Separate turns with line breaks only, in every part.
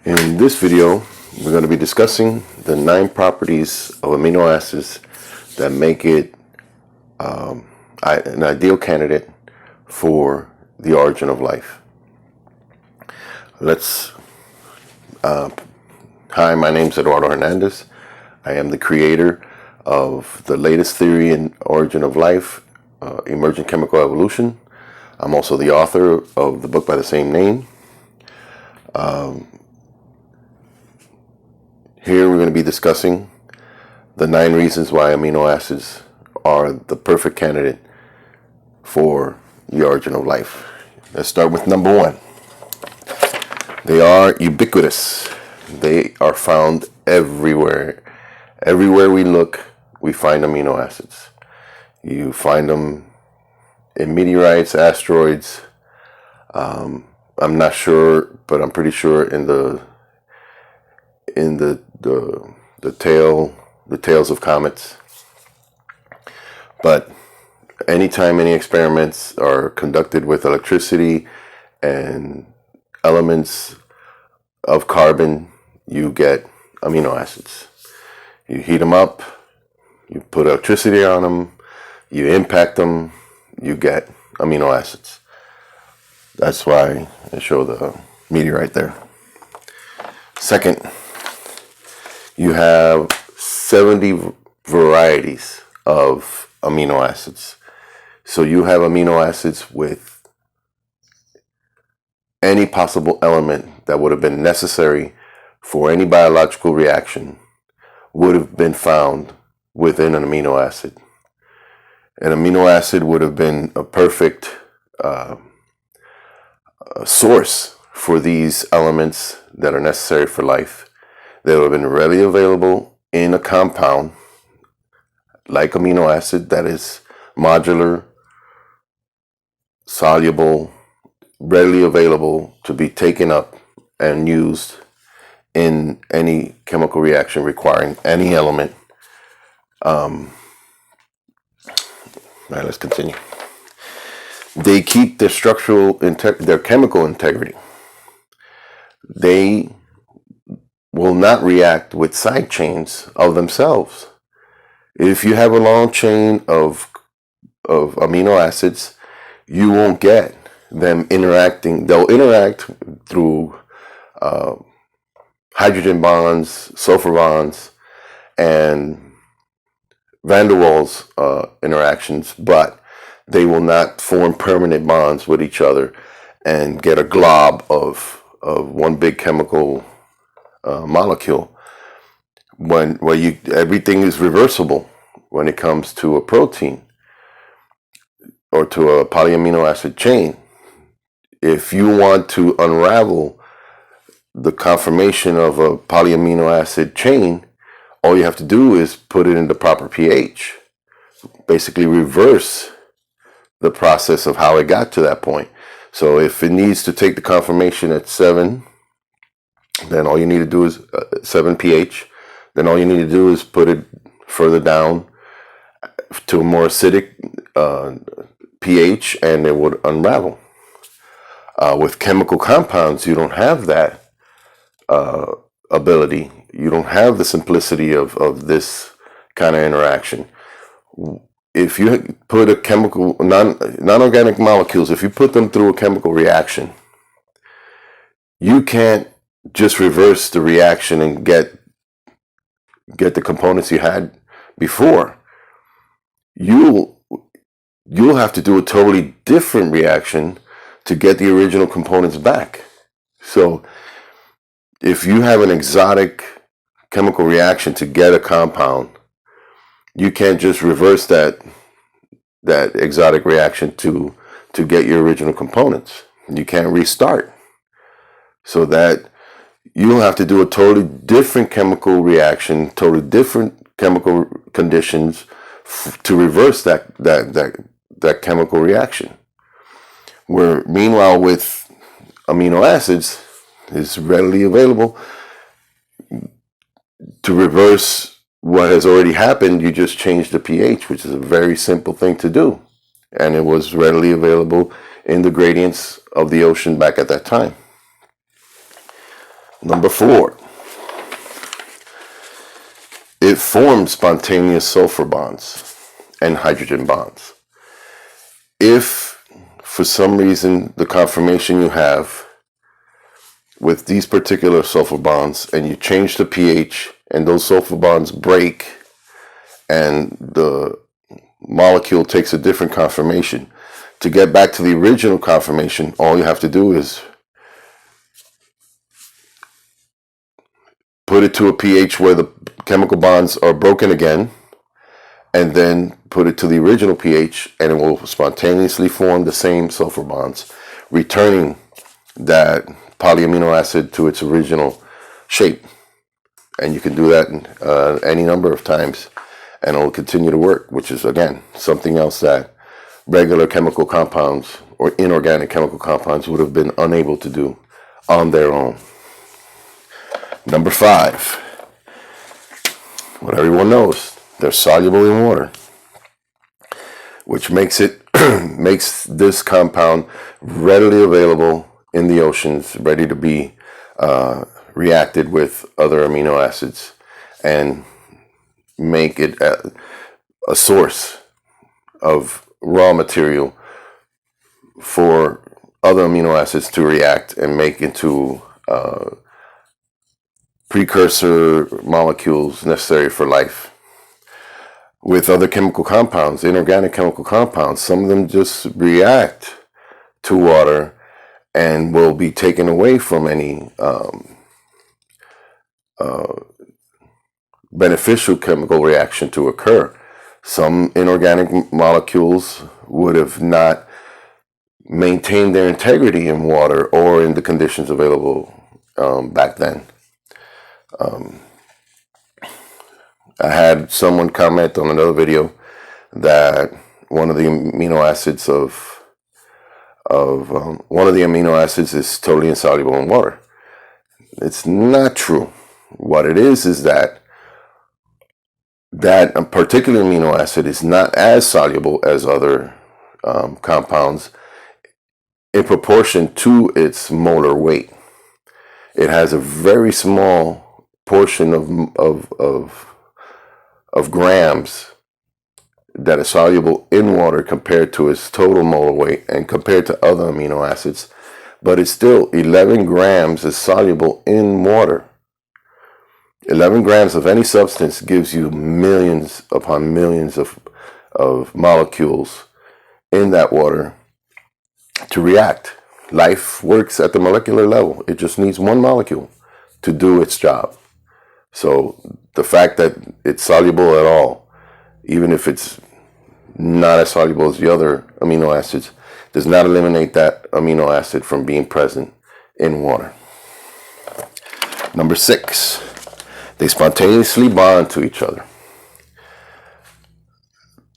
In this video, we're going to be discussing the 9 properties of amino acids that make it an ideal candidate for the origin of life. Hi, my name is Eduardo Hernandez. I am the creator of the latest theory in origin of life, Emergent Chemical Evolution. I'm also the author of the book by the same name. Here we're going to be discussing the 9 reasons why amino acids are the perfect candidate for the origin of life. Let's start with number 1. They are ubiquitous. They are found everywhere. Everywhere we look, we find amino acids. You find them in meteorites, asteroids. I'm not sure, but I'm pretty sure in the tails of comets. But anytime any experiments are conducted with electricity and elements of carbon, you get amino acids. You heat them up, you put electricity on them, you impact them, you get amino acids. That's why I show the meteorite there. Second, you have 70 varieties of amino acids. So you have amino acids with any possible element that would have been necessary for any biological reaction would have been found within an amino acid. An amino acid would have been a perfect source for these elements that are necessary for life. They would have been readily available in a compound like amino acid that is modular, soluble, readily available to be taken up and used in any chemical reaction requiring any element. All right, let's continue. They keep their their chemical integrity. They will not react with side chains of themselves. If you have a long chain of amino acids, you won't get them interacting. They'll interact through hydrogen bonds, sulfur bonds, and van der Waals interactions, but they will not form permanent bonds with each other and get a glob of one big chemical molecule. Everything is reversible when it comes to a protein or to a polyamino acid chain. If you want to unravel the conformation of a polyamino acid chain, all you have to do is put it in the proper pH. Basically reverse the process of how it got to that point. So if it needs to take the conformation at 7, then all you need to do is 7 pH. Then all you need to do is put it further down to a more acidic pH, and it would unravel. With chemical compounds, you don't have that ability. You don't have the simplicity of this kind of interaction. If you put a chemical, non-organic molecules, if you put them through a chemical reaction, you can't just reverse the reaction and get the components you had before. You'll have to do a totally different reaction to get the original components back. So if you have an exotic chemical reaction to get a compound, you can't just reverse that exotic reaction to get your original components. You can't restart. So that you'll have to do a totally different chemical reaction, totally different chemical conditions to reverse that chemical reaction. Where meanwhile with amino acids, it's readily available to reverse what has already happened. You just change the pH, which is a very simple thing to do. And it was readily available in the gradients of the ocean back at that time. Number 4, it forms spontaneous sulfur bonds and hydrogen bonds. If for some reason the conformation you have with these particular sulfur bonds and you change the pH and those sulfur bonds break and the molecule takes a different conformation, to get back to the original conformation, all you have to do is put it to a pH where the chemical bonds are broken again, and then put it to the original pH, and it will spontaneously form the same sulfur bonds, returning that polyamino acid to its original shape. And you can do that any number of times, and it will continue to work, which is, again, something else that regular chemical compounds or inorganic chemical compounds would have been unable to do on their own. Number 5, what everyone knows, they're soluble in water, which makes it makes this compound readily available in the oceans, ready to be reacted with other amino acids and make it a source of raw material for other amino acids to react and make into precursor molecules necessary for life. With other chemical compounds, inorganic chemical compounds, some of them just react to water and will be taken away from any beneficial chemical reaction to occur. Some inorganic molecules would have not maintained their integrity in water or in the conditions available back then. I had someone comment on another video that one of the amino acids is totally insoluble in water. It's not true. What it is that particular amino acid is not as soluble as other compounds in proportion to its molar weight. It has a very small portion of grams that is soluble in water compared to its total molar weight and compared to other amino acids, but it's still 11 grams is soluble in water. 11 grams of any substance gives you millions upon millions of molecules in that water to react. Life works at the molecular level. It just needs one molecule to do its job. So the fact that it's soluble at all, even if it's not as soluble as the other amino acids, does not eliminate that amino acid from being present in water. Number 6, they spontaneously bond to each other.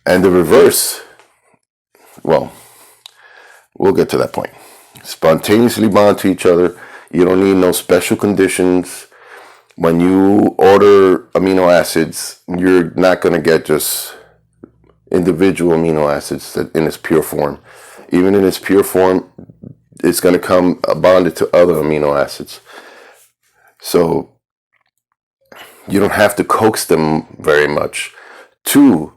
And the reverse, well, we'll get to that point. Spontaneously bond to each other. You don't need no special conditions. When you order amino acids, you're not going to get just individual amino acids in its pure form. Even in its pure form, it's going to come bonded to other amino acids. So you don't have to coax them very much to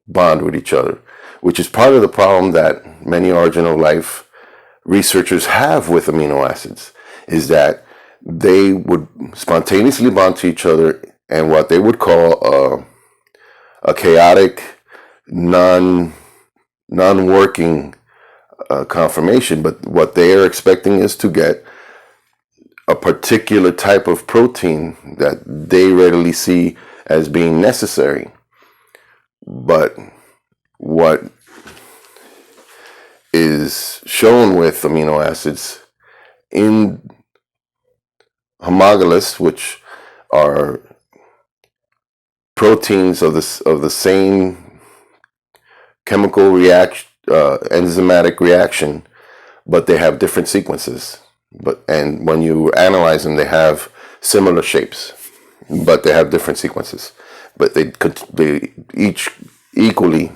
bond with each other, which is part of the problem that many origin of life researchers have with amino acids, is that they would spontaneously bond to each other and what they would call a chaotic, non-working conformation. But what they are expecting is to get a particular type of protein that they readily see as being necessary. But what is shown with amino acids in homologous, which are proteins of the same chemical reaction, enzymatic reaction, but they have different sequences. And when you analyze them, they have similar shapes, but they have different sequences. But they each equally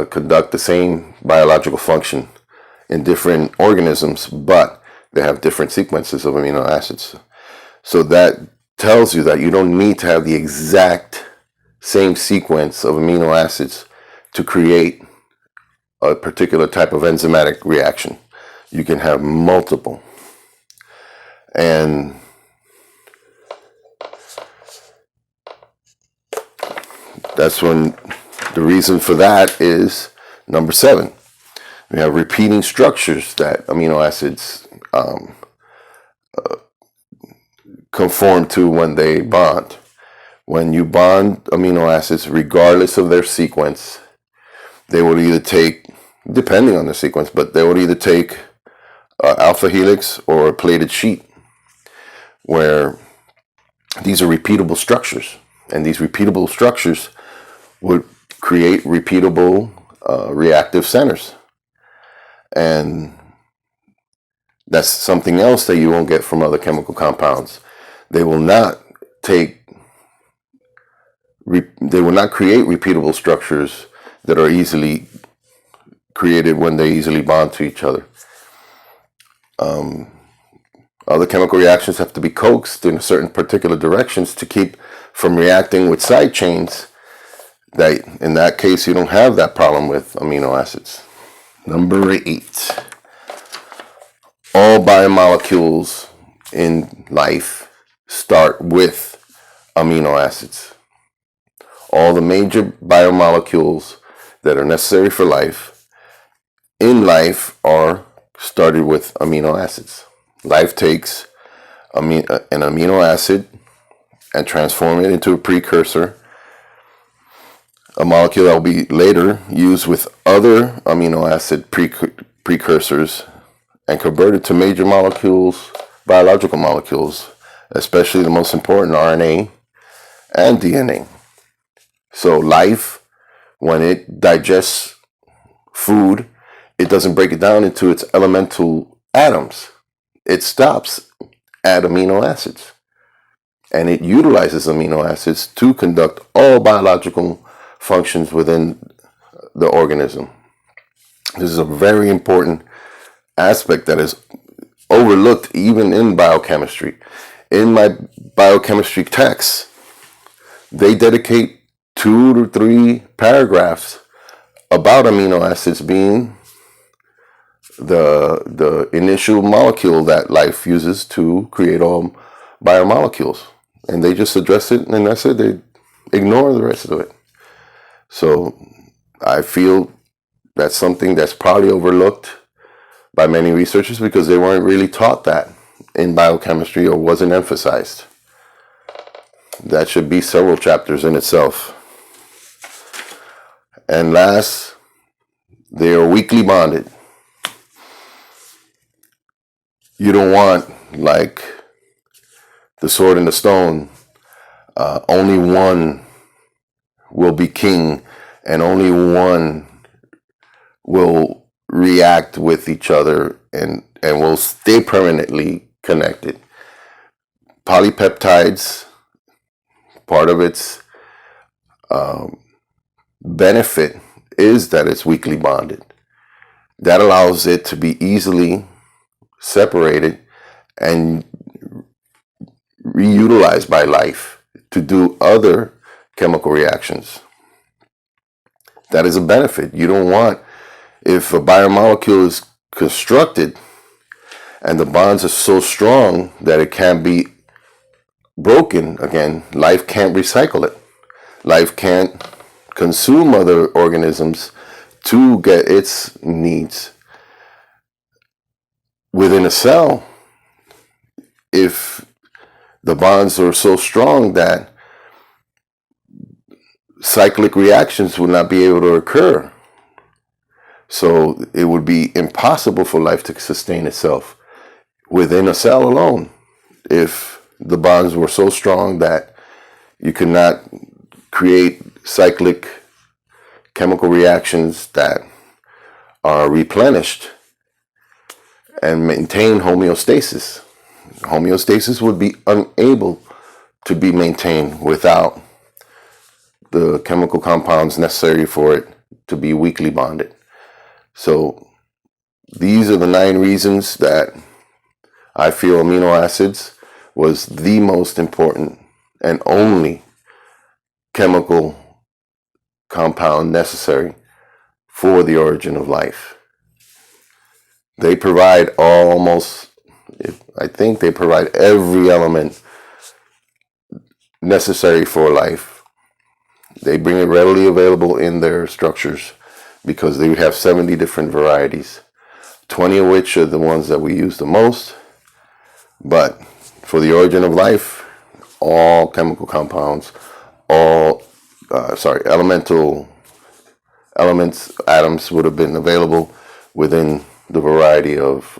conduct the same biological function in different organisms, but They have different sequences of amino acids. So that tells you that you don't need to have the exact same sequence of amino acids to create a particular type of enzymatic reaction. You can have multiple. And that's when the reason for that is number 7. We have repeating structures that amino acids conform to when they bond. When you bond amino acids, regardless of their sequence, they will either take, depending on the sequence, but they will either take alpha helix or a plated sheet, where these are repeatable structures. And these repeatable structures would create repeatable reactive centers. And that's something else that you won't get from other chemical compounds. They will not create repeatable structures that are easily created when they easily bond to each other. Other chemical reactions have to be coaxed in certain particular directions to keep from reacting with side chains. That in that case, you don't have that problem with amino acids. Number 8. All biomolecules in life start with amino acids. All the major biomolecules that are necessary for life in life are started with amino acids. Life takes an amino acid and transform it into a precursor, a molecule that will be later used with other amino acid precursors and converted to major molecules, biological molecules, especially the most important, RNA and DNA. So life, when it digests food, it doesn't break it down into its elemental atoms. It stops at amino acids. And it utilizes amino acids to conduct all biological functions within the organism. This is a very important aspect that is overlooked even in biochemistry. In my biochemistry texts, they dedicate 2 to 3 paragraphs about amino acids being the initial molecule that life uses to create all biomolecules. And they just address it, and that's it. They ignore the rest of it. So I feel that's something that's probably overlooked by many researchers because they weren't really taught that in biochemistry or wasn't emphasized. That should be several chapters in itself. And last, they are weakly bonded. You don't want, like the sword and the stone, only one will be king and only one will react with each other and will stay permanently connected. Polypeptides, part of its benefit is that it's weakly bonded. That allows it to be easily separated and reutilized by life to do other chemical reactions. That is a benefit. You don't want, if a biomolecule is constructed and the bonds are so strong that it can't be broken again, life can't recycle it. Life can't consume other organisms to get its needs. Within a cell, if the bonds are so strong that cyclic reactions would not be able to occur. So it would be impossible for life to sustain itself within a cell alone if the bonds were so strong that you could not create cyclic chemical reactions that are replenished and maintain homeostasis. Homeostasis would be unable to be maintained without the chemical compounds necessary for it to be weakly bonded. So these are the 9 reasons that I feel amino acids was the most important and only chemical compound necessary for the origin of life. They provide I think they provide every element necessary for life. They bring it readily available in their structures because they have 70 different varieties, 20 of which are the ones that we use the most. But for the origin of life, all chemical compounds, elemental atoms would have been available within the variety of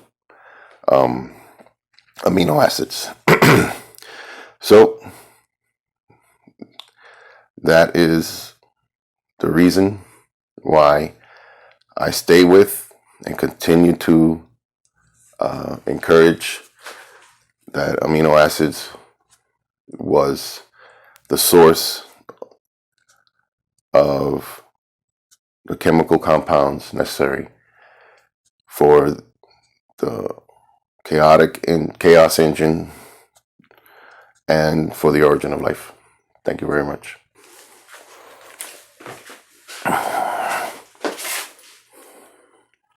amino acids. So that is the reason why I stay with and continue to encourage that amino acids was the source of the chemical compounds necessary for the chaos engine and for the origin of life. Thank you very much.